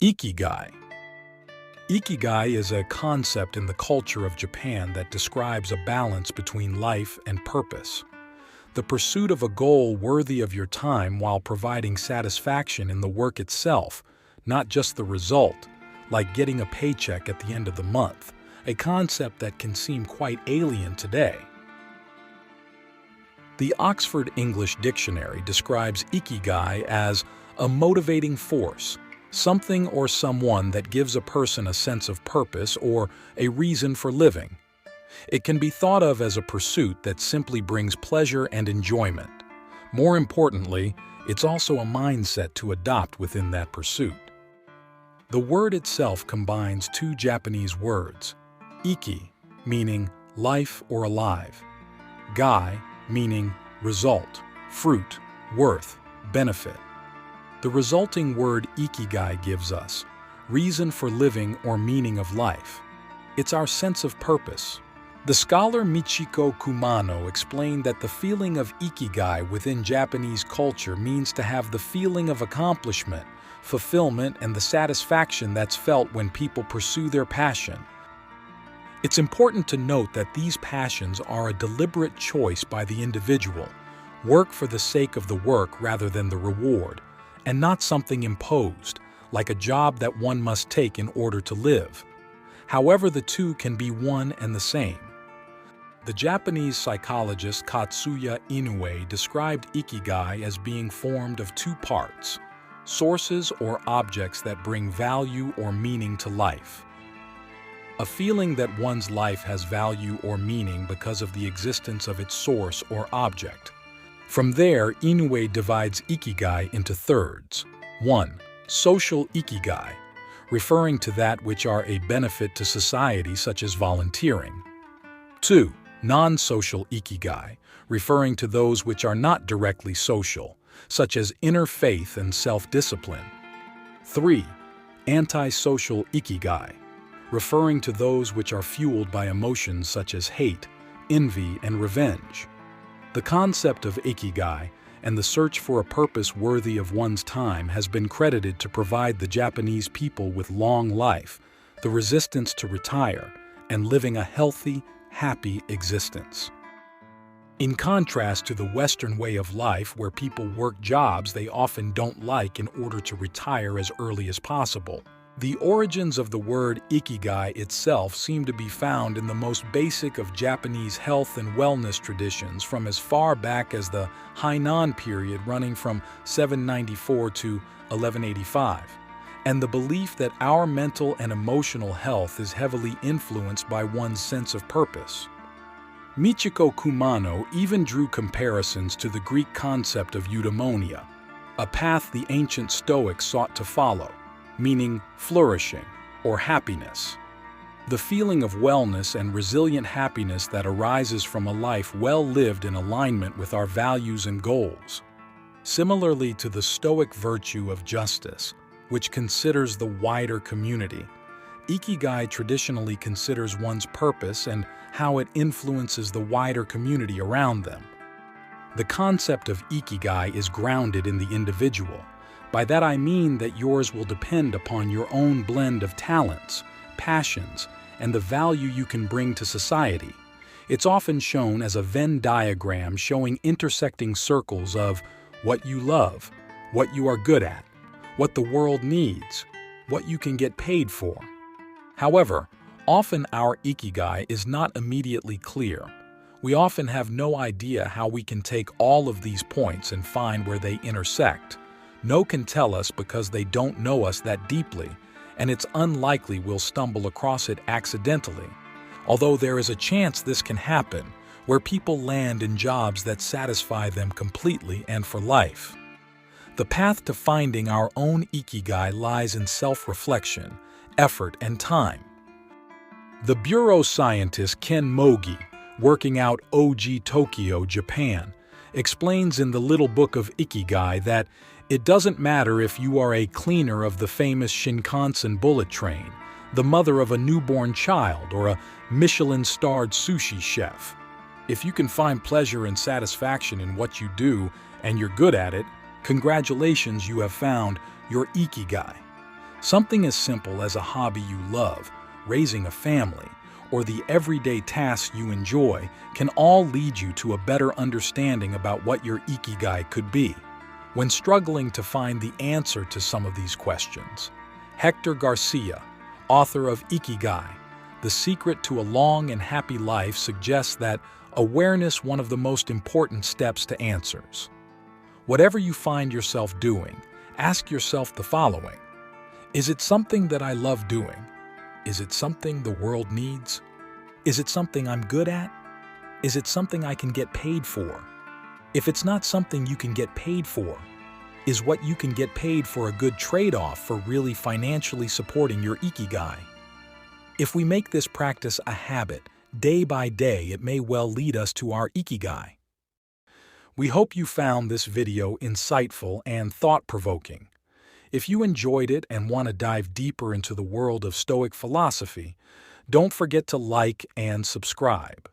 Ikigai. Ikigai is a concept in the culture of Japan that describes a balance between life and purpose. The pursuit of a goal worthy of your time while providing satisfaction in the work itself, not just the result, like getting a paycheck at the end of the month, a concept that can seem quite alien today. The Oxford English Dictionary describes Ikigai as a motivating force, something or someone that gives a person a sense of purpose or a reason for living. It can be thought of as a pursuit that simply brings pleasure and enjoyment. More importantly, it's also a mindset to adopt within that pursuit. The word itself combines two Japanese words, iki, meaning life or alive, gai, meaning result, fruit, worth, benefit. The resulting word ikigai gives us reason for living or meaning of life. It's our sense of purpose. The scholar Michiko Kumano explained that the feeling of ikigai within Japanese culture means to have the feeling of accomplishment, fulfillment, and the satisfaction that's felt when people pursue their passion. It's important to note that these passions are a deliberate choice by the individual, work for the sake of the work rather than the reward, and not something imposed, like a job that one must take in order to live. However, the two can be one and the same. The Japanese psychologist Katsuya Inoue described Ikigai as being formed of two parts, sources or objects that bring value or meaning to life. A feeling that one's life has value or meaning because of the existence of its source or object. From there, Inoue divides Ikigai into thirds. 1. Social Ikigai, referring to that which are a benefit to society such as volunteering. 2. Non-social Ikigai, referring to those which are not directly social, such as inner faith and self-discipline. 3. Anti-social Ikigai, referring to those which are fueled by emotions such as hate, envy, and revenge. The concept of Ikigai and the search for a purpose worthy of one's time has been credited to provide the Japanese people with long life, the resistance to retire, and living a healthy, happy existence. In contrast to the Western way of life where people work jobs they often don't like in order to retire as early as possible, the origins of the word Ikigai itself seem to be found in the most basic of Japanese health and wellness traditions from as far back as the Hainan period running from 794 to 1185, and the belief that our mental and emotional health is heavily influenced by one's sense of purpose. Michiko Kumano even drew comparisons to the Greek concept of eudaimonia, a path the ancient Stoics sought to follow, meaning flourishing or happiness. The feeling of wellness and resilient happiness that arises from a life well lived in alignment with our values and goals. Similarly to the Stoic virtue of justice, which considers the wider community, Ikigai traditionally considers one's purpose and how it influences the wider community around them. The concept of Ikigai is grounded in the individual. By that I mean that yours will depend upon your own blend of talents, passions, and the value you can bring to society. It's often shown as a Venn diagram showing intersecting circles of what you love, what you are good at, what the world needs, what you can get paid for. However, often our Ikigai is not immediately clear. We often have no idea how we can take all of these points and find where they intersect. No can tell us because they don't know us that deeply, and it's unlikely we'll stumble across it accidentally, although there is a chance this can happen, where people land in jobs that satisfy them completely and for life. The path to finding our own Ikigai lies in self-reflection, effort, and time. The bureau scientist Ken Mogi, working out OG Tokyo, Japan, explains in the Little Book of Ikigai that it doesn't matter if you are a cleaner of the famous Shinkansen bullet train, the mother of a newborn child, or a Michelin-starred sushi chef. If you can find pleasure and satisfaction in what you do and you're good at it, congratulations, you have found your Ikigai. Something as simple as a hobby you love, raising a family, or the everyday tasks you enjoy can all lead you to a better understanding about what your ikigai could be. When struggling to find the answer to some of these questions, Hector Garcia, author of Ikigai, The Secret to a Long and Happy Life, suggests that awareness one of the most important steps to answers. Whatever you find yourself doing, ask yourself the following. Is it something that I love doing? Is it something the world needs? Is it something I'm good at? Is it something I can get paid for? If it's not something you can get paid for, is what you can get paid for a good trade-off for really financially supporting your ikigai? If we make this practice a habit, day by day, it may well lead us to our ikigai. We hope you found this video insightful and thought-provoking. If you enjoyed it and want to dive deeper into the world of Stoic philosophy, don't forget to like and subscribe.